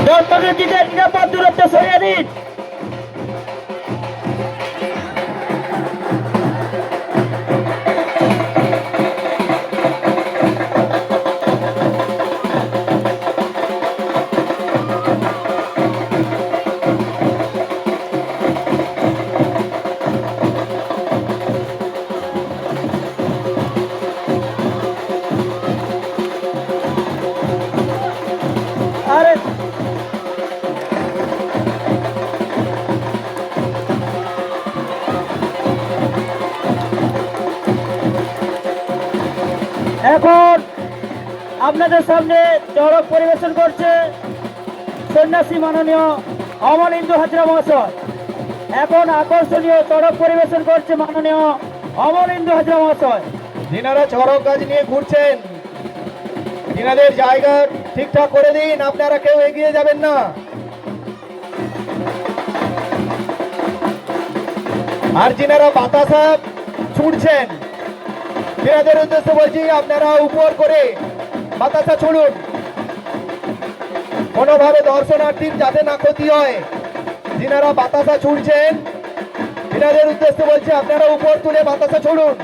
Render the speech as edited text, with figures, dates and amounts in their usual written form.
দর্শনার্থীদের নিরাপদ দূরত্ব সরিয়ে দিন। আরে এখন আপনাদের সামনে চড়ক পরিবেশন করছে সন্ন্যাসী মাননীয় অমলেন্দু হাজরা মহাশয়। এখন আকর্ষণীয় চড়ক পরিবেশন করছে মাননীয় অমলেন্দু হাজরা মহাশয়। যিনারা চড়ক গাছ নিয়ে ঘুরছেন তিনাদের জায়গা ঠিকঠাক করে দিন, আপনারা কেউ এগিয়ে যাবেন না। আর যিনারা বাতাসা ছুটছেন তিনাদের উদ্দেশ্যে বলছি, আপনারা উপর করে বাতাসা ছুড়ুন, কোনোভাবে দর্শনার্থীর যাতে না ক্ষতি হয়। যিনারা বাতাসা ছুটছেন তিনাদের উদ্দেশ্যে বলছি, আপনারা উপর তুলে বাতাসা ছুড়ুন।